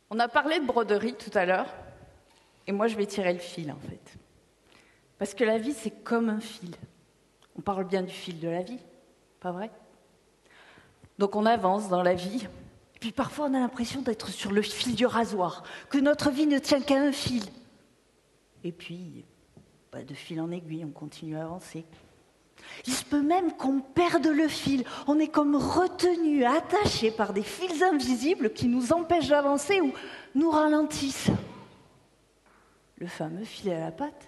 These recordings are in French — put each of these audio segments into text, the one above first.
On a parlé de broderie tout à l'heure, et moi je vais tirer le fil en fait. Parce que la vie c'est comme un fil. On parle bien du fil de la vie, pas vrai? Donc on avance dans la vie, et puis parfois on a l'impression d'être sur le fil du rasoir, que notre vie ne tient qu'à un fil. Et puis, de fil en aiguille, on continue à avancer. Il se peut même qu'on perde le fil. On est comme retenu, attaché par des fils invisibles qui nous empêchent d'avancer ou nous ralentissent. Le fameux fil à la patte.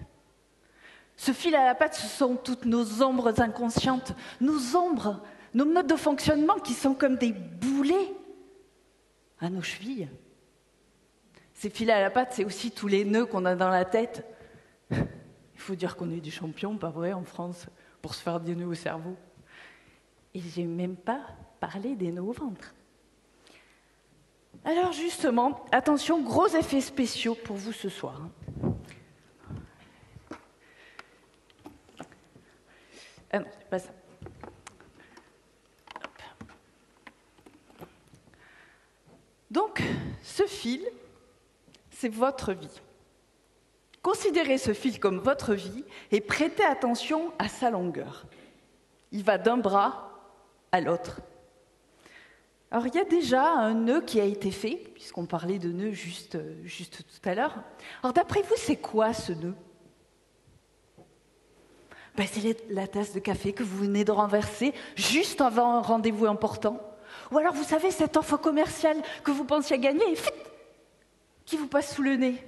Ce fil à la patte, ce sont toutes nos ombres inconscientes, nos ombres, nos modes de fonctionnement qui sont comme des boulets à nos chevilles. Ces fils à la patte, c'est aussi tous les nœuds qu'on a dans la tête. Il faut dire qu'on est des champions, pas vrai, en France, pour se faire des nœuds au cerveau. Et j'ai même pas parlé des nœuds au ventre. Alors justement, attention, gros effets spéciaux pour vous ce soir. Ah non, c'est pas ça. Hop. Donc, ce fil, c'est votre vie. Considérez ce fil comme votre vie et prêtez attention à sa longueur. Il va d'un bras à l'autre. Alors, il y a déjà un nœud qui a été fait, puisqu'on parlait de nœud juste tout à l'heure. Alors, d'après vous, c'est quoi ce nœud? C'est la tasse de café que vous venez de renverser juste avant un rendez-vous important. Ou alors, vous savez, cette offre commerciale que vous pensiez gagner et qui vous passe sous le nez.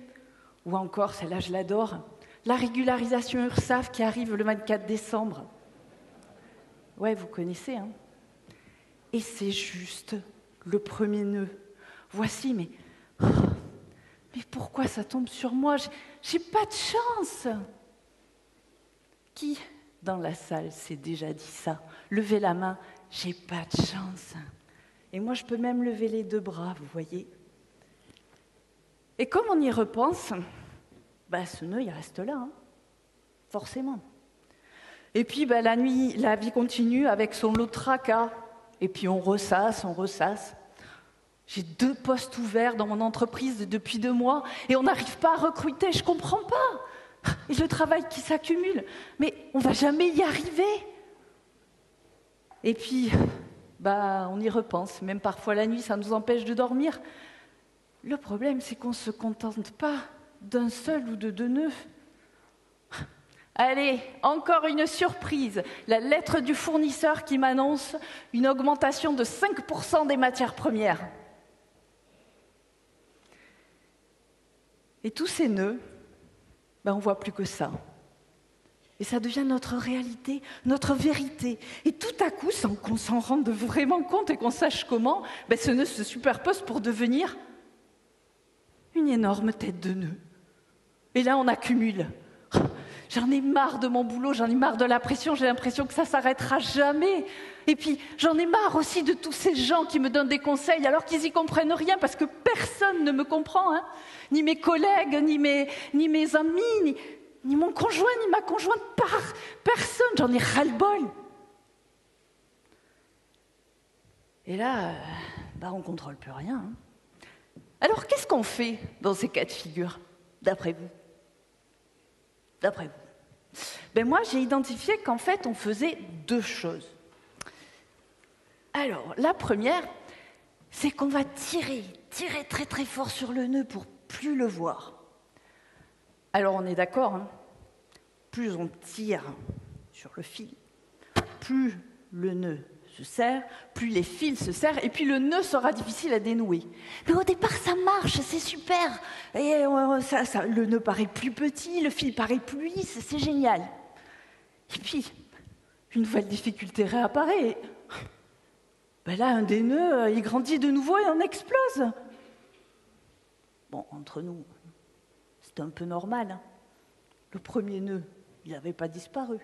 Ou encore, celle-là, je l'adore, la régularisation URSSAF qui arrive le 24 décembre. Ouais, vous connaissez, hein. Et c'est juste le premier nœud. Voici, mais pourquoi ça tombe sur moi? J'ai pas de chance. Qui, dans la salle, s'est déjà dit ça? Levez la main, j'ai pas de chance. Et moi, je peux même lever les deux bras, vous voyez. Et comme on y repense, ce nœud, il reste là, hein, forcément. Et puis, la nuit, la vie continue avec son lot de tracas. Et puis, on ressasse. J'ai 2 postes ouverts dans mon entreprise depuis 2 mois et on n'arrive pas à recruter, je comprends pas. Et le travail qui s'accumule, mais on va jamais y arriver. Et puis, on y repense, même parfois la nuit, ça nous empêche de dormir. Le problème, c'est qu'on ne se contente pas d'un seul ou de 2 nœuds. Allez, encore une surprise, la lettre du fournisseur qui m'annonce une augmentation de 5% des matières premières. Et tous ces nœuds, on ne voit plus que ça. Et ça devient notre réalité, notre vérité. Et tout à coup, sans qu'on s'en rende vraiment compte et qu'on sache comment, ce nœud se superpose pour devenir une énorme tête de nœud. Et là, on accumule. J'en ai marre de mon boulot, j'en ai marre de la pression, j'ai l'impression que ça s'arrêtera jamais. Et puis, j'en ai marre aussi de tous ces gens qui me donnent des conseils alors qu'ils y comprennent rien parce que personne ne me comprend, hein. Ni mes collègues, ni mes amis, ni mon conjoint, ni ma conjointe, personne, j'en ai ras-le-bol. Et là, on ne contrôle plus rien, hein. Alors, qu'est-ce qu'on fait dans ces cas de figure, d'après vous? Moi, j'ai identifié qu'en fait, on faisait 2 choses. Alors, la première, c'est qu'on va tirer très très fort sur le nœud pour plus le voir. Alors, on est d'accord, hein, plus on tire sur le fil, plus le nœud se serre, plus les fils se serrent, et puis le nœud sera difficile à dénouer. Mais au départ, ça marche, c'est super. Et le nœud paraît plus petit, le fil paraît plus lisse, c'est génial. Et puis, une nouvelle difficulté réapparaît. Là, un des nœuds, il grandit de nouveau et on explose. Bon, entre nous, c'est un peu normal, hein. Le premier nœud, il n'avait pas disparu,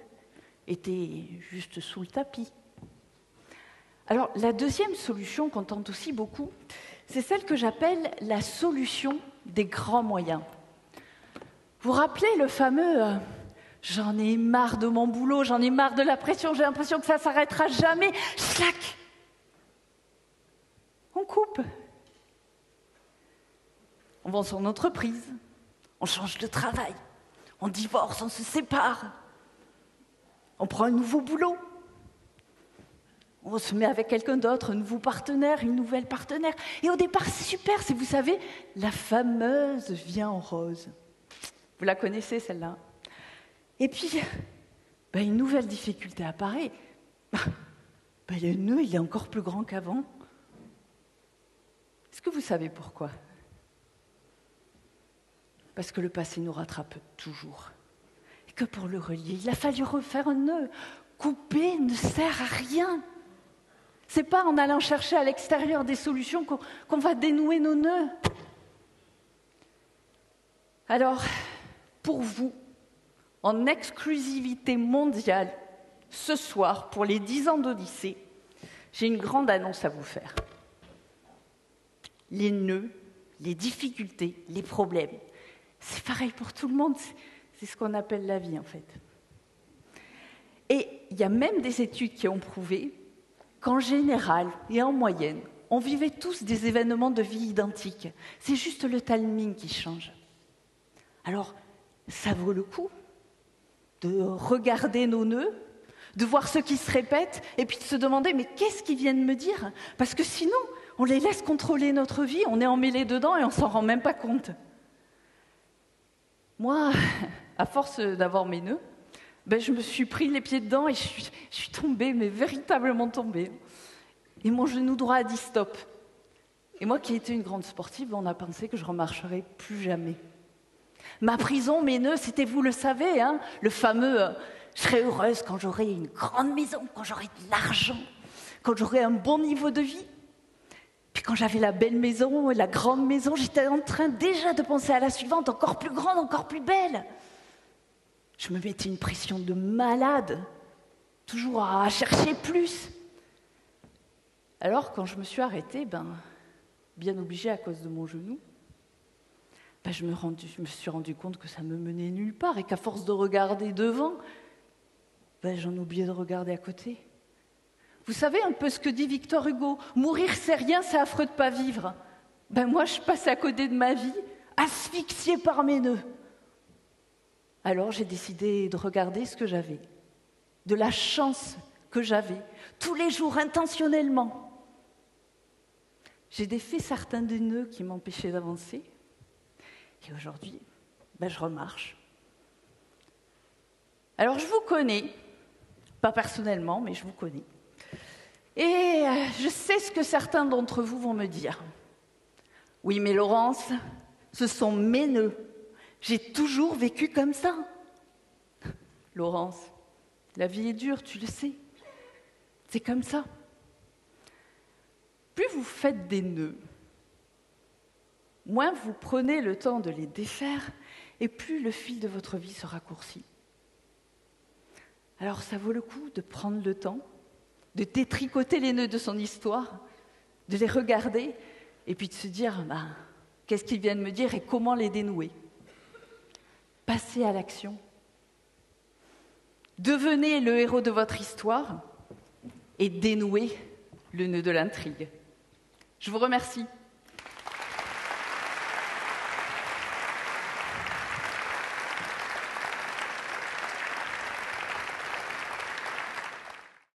était juste sous le tapis. Alors, la deuxième solution qu'on tente aussi beaucoup, c'est celle que j'appelle la solution des grands moyens. Vous vous rappelez le fameux « j'en ai marre de mon boulot, j'en ai marre de la pression, j'ai l'impression que ça ne s'arrêtera jamais », slack. On coupe. On vend son entreprise, on change de travail, on divorce, on se sépare, on prend un nouveau boulot, on se met avec quelqu'un d'autre, un nouveau partenaire, une nouvelle partenaire. Et au départ, c'est super, c'est, vous savez, la fameuse vie en rose. Vous la connaissez, celle-là. Et puis, une nouvelle difficulté apparaît. Le nœud, il est encore plus grand qu'avant. Est-ce que vous savez pourquoi ? Parce que le passé nous rattrape toujours. Et que pour le relier, il a fallu refaire un nœud. Couper ne sert à rien. C'est pas en allant chercher à l'extérieur des solutions qu'on va dénouer nos nœuds. Alors, pour vous, en exclusivité mondiale, ce soir, pour les 10 ans d'Odyssée, j'ai une grande annonce à vous faire. Les nœuds, les difficultés, les problèmes, c'est pareil pour tout le monde, c'est ce qu'on appelle la vie en fait. Et il y a même des études qui ont prouvé qu'en général et en moyenne, on vivait tous des événements de vie identiques. C'est juste le timing qui change. Alors, ça vaut le coup de regarder nos nœuds, de voir ce qui se répète, et puis de se demander, mais qu'est-ce qu'ils viennent me dire ? Parce que sinon, on les laisse contrôler notre vie, on est emmêlé dedans et on s'en rend même pas compte. Moi, à force d'avoir mes nœuds, je me suis pris les pieds dedans et je suis tombée, mais véritablement tombée. Et mon genou droit a dit stop. Et moi qui étais une grande sportive, on a pensé que je ne remarcherais plus jamais. Ma prison, mes nœuds, c'était, vous le savez, le fameux je serai heureuse quand j'aurai une grande maison, quand j'aurai de l'argent, quand j'aurai un bon niveau de vie. Puis quand j'avais la belle maison, la grande maison, j'étais en train déjà de penser à la suivante, encore plus grande, encore plus belle. Je me mettais une pression de malade, toujours à chercher plus. Alors quand je me suis arrêtée, bien obligée à cause de mon genou, je me suis rendu compte que ça me menait nulle part et qu'à force de regarder devant, j'en oubliais de regarder à côté. Vous savez un peu ce que dit Victor Hugo, mourir c'est rien, c'est affreux de pas vivre. Moi je passais à côté de ma vie, asphyxiée par mes nœuds. Alors j'ai décidé de regarder ce que j'avais, de la chance que j'avais, tous les jours intentionnellement. J'ai défait certains des nœuds qui m'empêchaient d'avancer. Et aujourd'hui, je remarche. Alors je vous connais, pas personnellement, mais je vous connais. Et je sais ce que certains d'entre vous vont me dire. Oui, mais Laurence, ce sont mes nœuds. J'ai toujours vécu comme ça. Laurence, la vie est dure, tu le sais. C'est comme ça. Plus vous faites des nœuds, moins vous prenez le temps de les défaire, et plus le fil de votre vie se raccourcit. Alors ça vaut le coup de prendre le temps, de détricoter les nœuds de son histoire, de les regarder, et puis de se dire, qu'est-ce qu'ils viennent me dire et comment les dénouer. Passez à l'action. Devenez le héros de votre histoire et dénouez le nœud de l'intrigue. Je vous remercie.